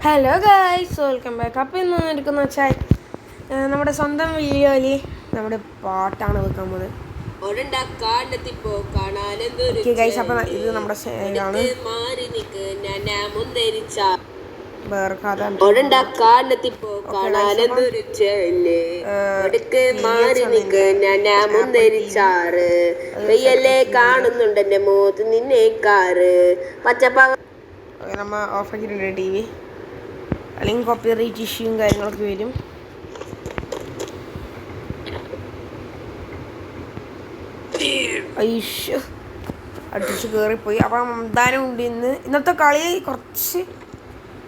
Hello guys, welcome back. അപ്പോൾ ഇന്ന് എടുക്കുന്ന വെച്ചാൽ നമ്മുടെ സ്വന്തം വീഡിയോയിൽ നമ്മുടെ പാട്ടാണ് വെക്കാൻ പോകുന്നത്. ഓക്കെ ഗൈസ്, അപ്പോൾ ഇത് നമ്മുടെ ആണ് വേറെ കഥ. കാണുന്നുണ്ട് എന്റെ മുഖത്ത് നിന്നേക്കാറ് പച്ചപ്പ നമ്മൾ ഓഫാക്കിയിട്ടുണ്ട് ടി വി, അല്ലെങ്കിൽ കോപ്പിറൈറ്റ് ഇഷ്യൂവും കാര്യങ്ങളൊക്കെ വരും. ഐഷ് അടിച്ച് കയറിപ്പോയി. അപ്പം എന്തായാലും ഉണ്ട് ഇന്നത്തെ കളി കുറച്ച്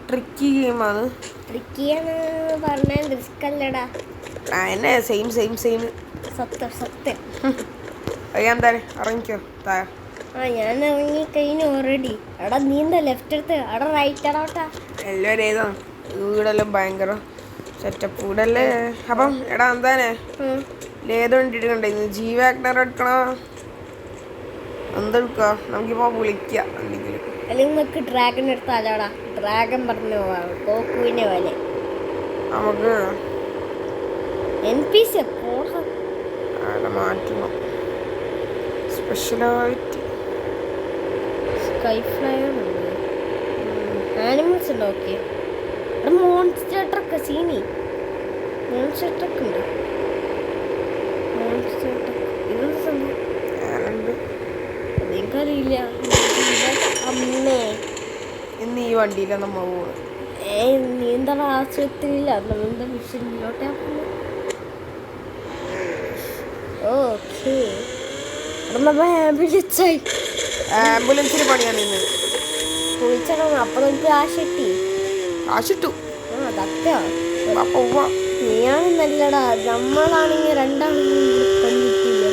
ട്രിക്കി ഗെയിമാണ്. എന്നെ സെയിം എന്തായാലും ഇറങ്ങിക്കോ താഴെ. ഞാൻ ഇറങ്ങി കഴിഞ്ഞു ഓൾറെഡി. എടാ നീ എന്താ ലെഫ്റ്റ് എടുത്ത് അവിടെ റൈറ്റ് ആടാ. എല്ലാവരും ഏതാണ് വീടെല്ലാം ഭയങ്കര സെറ്റപ്പ് വീടല്ലേ. അപ്പം എടാ എന്താനേ ഏത് വണ്ടി എടുക്കണ്ടേ? G-Wagoner എടുക്കണോ? എന്തെടുക്കുക? നമുക്കിപ്പോൾ വിളിക്കാം എന്തെങ്കിലും. അല്ലെങ്കിൽ നമുക്ക് ഡ്രാഗൺ എടുത്താലോടാ. ഡ്രാഗൺ പറഞ്ഞു കോക്കുവിനെ പോലെ നമുക്ക് NPC മാറ്റണം. സ്പെഷ്യലായിട്ട് സ്കൈ ഫ്ലയർ ഉണ്ട്, ആനിമൽസ് ഉണ്ട്. ഓക്കെ, മോൺസ്റ്റർ ട്രക്ക് സീനി മോൺസ്റ്റർ ട്രക്ക് ഉണ്ട്. മോൺസ്റ്റർ ട്രക്ക് ഇതെന്താ സംഭവം? അതെനിക്കറിയില്ല. അമ്മേ ഇന്ന് ഈ വണ്ടിയിലാണ് നമ്മൾ പോകുന്നത്. നീ എന്താ ആശുപത്രിയില്ല? നമ്മളെന്താ മിഷനിലോട്ടാ പോകുന്നത്? ഓക്കെ, ആംബുലൻസിന് പണിയാണ് ഇന്ന്. കുളിച്ചണം. അപ്പൊ നമുക്ക് ആശിട്ടു. നീയാണ് നല്ലടാ. നമ്മളാണെങ്കിൽ രണ്ടാണെങ്കിലും കൊണ്ടിട്ടില്ല.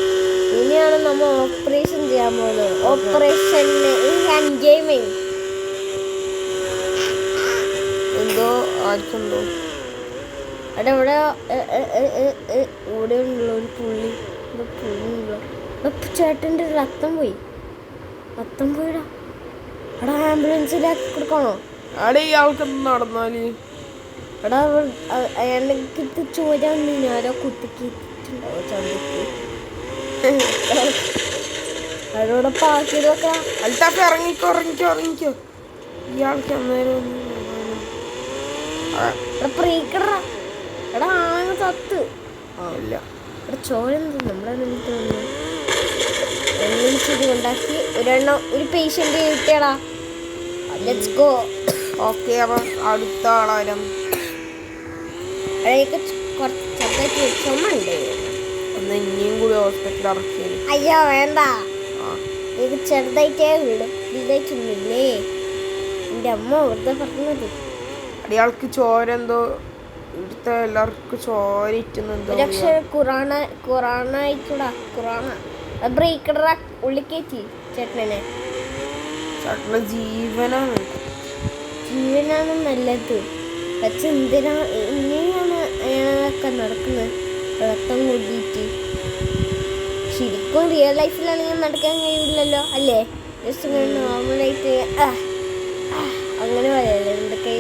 ഇനിയാണ് നമ്മൾ ഓപ്പറേഷൻ ചെയ്യാൻ പോകുന്നത്. ഓപ്പറേഷൻ ഗെയിമിങ് എന്തോ ആർക്കുണ്ടോ ഇവിടെ ഉള്ള ഒരു പുള്ളി ചേട്ടൻ്റെ രക്തം പോയിടാ. എടാ ആംബുലൻസിലാക്കി കൊടുക്കണോ? അവിടെ ഈ ആൾക്ക് നടന്നാല് എടാ അയാൾക്ക് ചോരാൻ ആരോ കുത്തിക്കിട്ടുണ്ടാവോ ചന്തക്ക്? അവരോട് പാക്കിയതൊക്കെ അൽത്താഫ് ഇറങ്ങിക്കോ. ഇയാൾക്ക് അന്നേരം എടാ ആള് ചത്ത്. ഇല്ല, ഇവിടെ ചോര നമ്മളെ ഉണ്ടാക്കി ഒരു പേഷ്യന്റ് കിട്ടിയടാ. Let's go. ഓക്കെ, അപ്പം അടുത്ത ആളാരം കുറച്ച് ചുമണ്ട്. ഒന്ന് ഇനിയും കൂടി ഹോസ്പിറ്റലിൽ ഇറക്കിയത്. അയ്യോ വേണ്ട, എനിക്ക് ചെറുതായിട്ടേ വീടും വലുതായിട്ടൊന്നുമില്ലേ. എൻ്റെ അമ്മ വെറുതെ പറഞ്ഞത്. അയാൾക്ക് ചോര എന്തോ ഇവിടുത്തെ എല്ലാവർക്കും ചോര ഇറ്റുന്നെന്തോ. ബ്രേക്കറ ഉള്ളിക്കേറ്റി ചേട്ടനെ ജീവനാണ് നല്ലത്. പക്ഷെ എങ്ങനെയാണ് അയാളൊക്കെ നടക്കുന്നത്? രക്തം കൂടിയിട്ട് ശരിക്കും റിയൽ ലൈഫിലാണെങ്കിൽ നടക്കാൻ കഴിയില്ലല്ലോ അല്ലേ? ജസ്റ്റ് നോർമലായിട്ട് അങ്ങനെ പറയല്ലേ എന്തൊക്കെ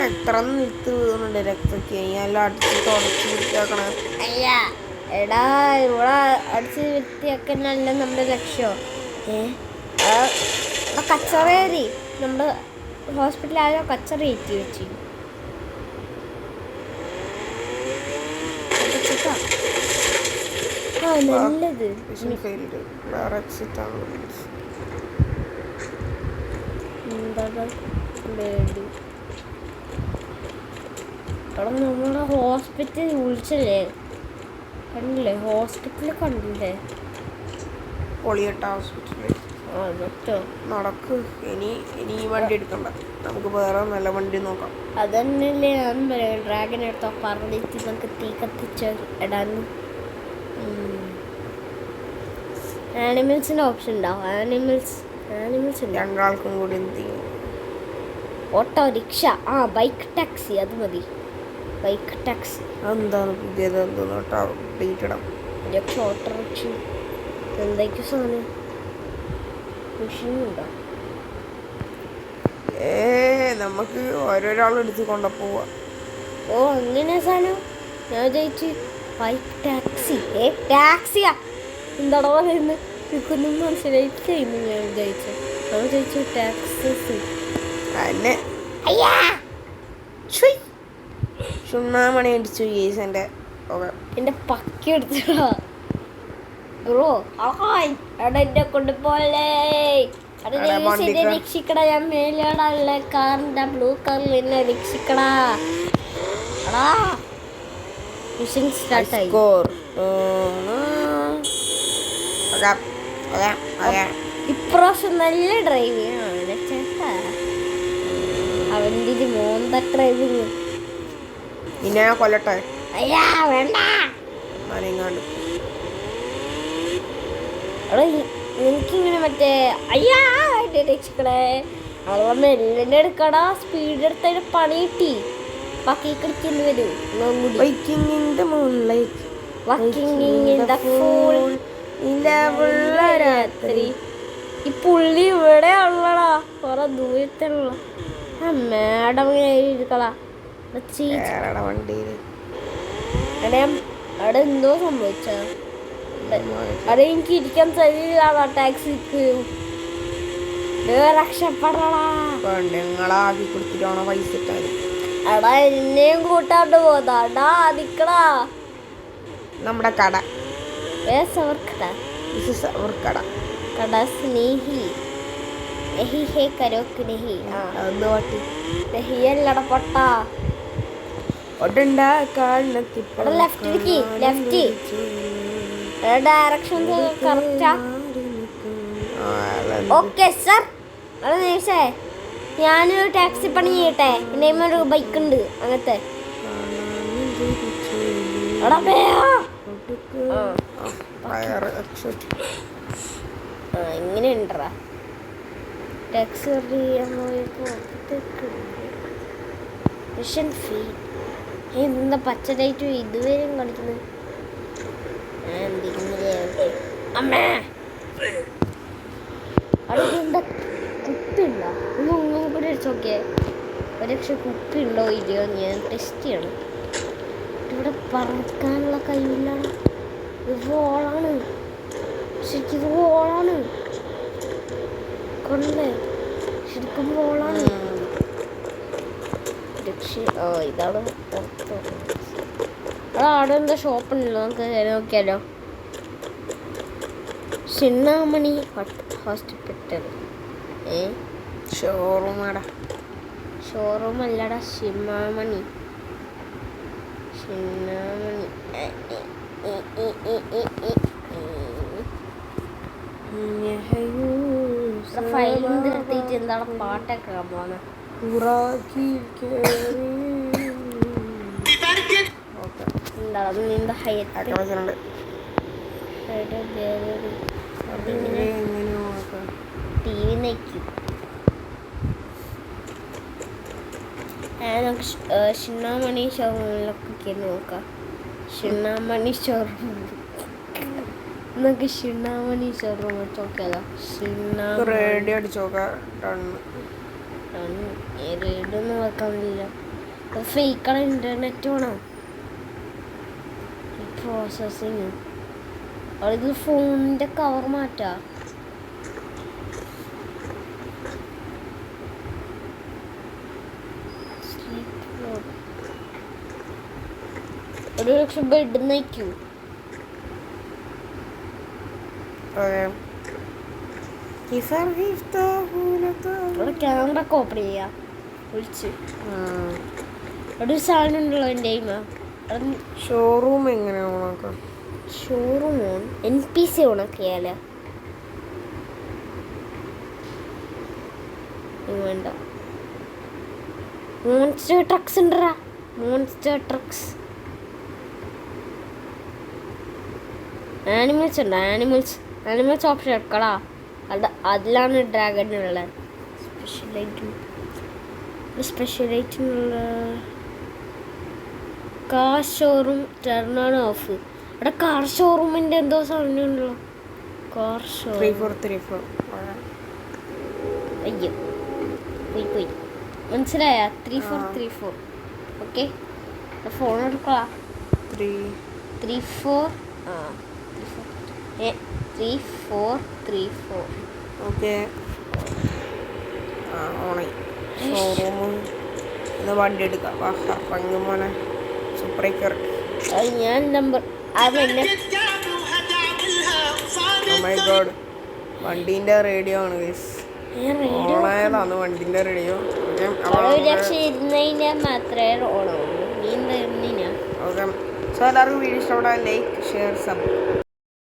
രക്തം നിർത്തി വീഴുന്നുണ്ട്. രക്തമൊക്കെ എല്ലാം അടിച്ച് തുടച്ച് വൃത്തിയാക്കണം. അയ്യാ എടാ, ഇവിടെ അടിച്ച് വൃത്തിയാക്കാനല്ല നമ്മുടെ ലക്ഷ്യം. കച്ചറേറി നമ്മുടെ ഹോസ്പിറ്റലായോ കച്ചറ ഏറ്റി വെച്ചു. നല്ലത് നമ്മുടെ ഹോസ്പിറ്റൽ വിളിച്ചല്ലേ? കണ്ടില്ലേ? ഹോസ്പിറ്റലിൽ കണ്ടില്ലേ? പൊളിയട്ട ഹോസ്പിറ്റലിൽ നടക്ക്. ഇനി വണ്ടി എടുക്കണ്ട, നമുക്ക് വേറെ നല്ല വണ്ടി നോക്കാം. അതന്നെയല്ലേ ഞാൻ പറയാം. ഡ്രാഗൺ എടുത്തോ പറഞ്ഞിട്ട് നമുക്ക് തീ കത്തിച്ച് ഇടാന്ന്. ആനിമൽസിന്റെ ഓപ്ഷൻ ഉണ്ടാവും. ആനിമൽസ് രണ്ടാൾക്കും കൂടി ഓട്ടോറിക്ഷ, ബൈക്ക് ടാക്സി, അത് മതി. ബൈക്ക് ടാക്സി എന്താണ് പുതിയത്? ഓട്ടോറിക്ഷ എന്തൊക്കെ സാധനം മെഷീനുണ്ടോ? നമുക്ക് ഓരോരാളെടുത്ത് കൊണ്ടുപോവാ. ഓ അങ്ങനെ സാധനം. ഞാൻ വിചാരിച്ചു ബൈക്ക് ടാക്സി. ടാക്സിയാ എന്താണോ പറയുന്നത്? എനിക്കൊന്നും മനസ്സിലായിട്ടായിരുന്നു. ഞാൻ വിചാരിച്ചു ടാക്സസ്. ചുണ്ണാമണി അടിച്ചു കേസിന്റെ എന്റെ പക്കി എടുത്തടാ ബ്രോ. അവിടെ എന്നെ കൊണ്ടുപോലെ രക്ഷിക്കടാ. ഞാൻ മേലാടുള്ള കാറിന്റെ ബ്ലൂ കളറിൽ എന്നെ രക്ഷിക്കടാ. മിഷൻ സ്റ്റാർട്ടായി. ഇപ്രാവശ്യം നല്ല ഡ്രൈവിംഗ് ആണ് ചേട്ടാ. അവൻ്റെ ഇത് മോന്ത ഡ്രൈവിങ്. പിന്നെ കൊല്ലട്ടെ. അയ്യാ വേണ്ട. എനിക്കിങ്ങനെ മറ്റേ അയ്യാ രക്ഷിക്കണേ. അവളെ മെല്ലെ എടുക്കടാ. സ്പീഡ് എടുത്തതിന് പണി കിട്ടി. ബാക്കി കളിക്കേണ്ടി വരും. രാത്രി ഈ പുള്ളി ഇവിടെ ഉള്ളടാ. കുറെ ദൂരത്തുള്ള മേഡം ഇങ്ങനെ ഇരിക്കളാ. അവിടെ എന്തോ സംഭവിച്ച അവിടെ എനിക്ക് ഇരിക്കാൻ കഴിയില്ല. ടാക്സിക്ക് രക്ഷപ്പെടണ. പെണ്ണുങ്ങളാക്കി കൊടുത്തിട്ടാണോ പൈസ ഇട്ടാല്? എടാ എന്നെയും കൂട്ടാണ്ട് പോതാടാ. അതിക്കടാ നമ്മുടെ കട. കട കട സ്നേഹി നെഹി ഹേ കരോക്ക് നെഹി. നെഹി അല്ലട പൊട്ട. Left direction correct. Okay sir. അത് നേഴ്സേ ഞാനൊരു ടാക്സി പണി ചെയ്യട്ടെ. എൻ്റെ ഒരു ബൈക്ക് ഉണ്ട് അങ്ങനത്തെ. ഇങ്ങനെ ഉണ്ടറാ ടാക്സി മിഷൻ ഫീ. എന്താ പച്ച ലൈറ്റ് ഇതുവരെയും കളിക്കുന്നത്? അമ്മേ അവിടെ എന്താ കുപ്പിയുണ്ടോ? ഒന്നും കൂടി അടിച്ചു നോക്കിയേ. ഒരുപക്ഷെ കുപ്പി ഉണ്ടോ ഇല്ലയോ ഞാൻ ടെസ്റ്റ് ചെയ്യണം. ഇവിടെ പറക്കാനുള്ള കഴിവില്ലാണ്. ഇത് വോളാണ്. ശരിക്കും ഇത് വോളാണ്. കൊണ്ടേ ശരിക്കും വോളാണ്. ഇതാണ് അവിടെ എന്താ ഷോപ്പ് ഉണ്ടല്ലോ. നമുക്ക് നോക്കിയാലോ. ചിന്നാമണി ഹോസ്പിറ്റൽ. ഷോറൂം അല്ലടാ. ചിന്നാമണി. ഫയലും നിർത്തിയിട്ട് എന്താണ് പാട്ടൊക്കെ പോന്നെ. ഷിന്നാമണി ഷോറൂമിലൊക്കെ നോക്കാം. ഷിന്നാമണി ഷോറൂം നമുക്ക് ഷിന്നാമണി ഷോറൂം വെച്ച് നോക്കിയാലോ. റേഡിയോ അടിച്ചോക്കാം. റേഡിയോ ഒന്നും വെക്കാനില്ല. ഫേക്കാണ്. ഇന്റർനെറ്റ് വേണം. പ്രോസസ്സിങ്. ഇത് ഫോണിന്റെ കവർ മാറ്റാ. ഒരു ലക്ഷം ബെഡ് നയിക്കൂ. ക്യാമറ ഒക്കെ ഓപ്പൺ ചെയ്യാ. വിളിച്ച് ഒരു സാധനം ഉണ്ടല്ലോ എൻ്റെ ഷോറൂം എങ്ങനെ ഓണാക്കാം? ഷോറൂം NPC ഓണാക്കിയാലോ? വേണ്ട. മോൺസ്റ്റർ ട്രക്സ് ഉണ്ടറാ. Monster trucks. ആനിമൽസ് ഉണ്ട്. ആനിമൽസ് ഓപ്ഷൻ എടുക്കടാ. അതിലാണ് ഡ്രാഗൺ ഉള്ളത്. സ്പെഷ്യലായിട്ടുള്ള car showroom turn on off. അവിടെ കാർ ഷോറൂമിൻ്റെ എന്തോ സാധനം ഉണ്ടല്ലോ. Car showroom. 3434. അയ്യോ പോയി മനസ്സിലായ 3434 ഓക്കെ ഫോൺ എടുക്കാം 34 3434 ഓക്കെ ആ ഓണായി ഷോറൂം ഇന്ന് വണ്ടി എടുക്കാം വാ പങ്കു മോനെ സൂപ്പറേക്കർ ഞാൻ നമ്പർ അതെന്നെ ഓ മൈ ഗോഡ് വണ്ടീൻ്റെ റേഡിയോ ആണ് ഗൈസ് ഓണായതാണ് വണ്ടീൻ്റെ റേഡിയോ ഇരുന്നതിൻ്റെ മാത്രമേ ഓണാവുള്ളൂ നീ എന്താ ഇരുന്നിനാ ഓക്കെ സോ എല്ലാവർക്കും വീഡിയോ ഇഷ്ടപ്പെട്ടാൽ ലൈക്ക് ഷെയർ സബ്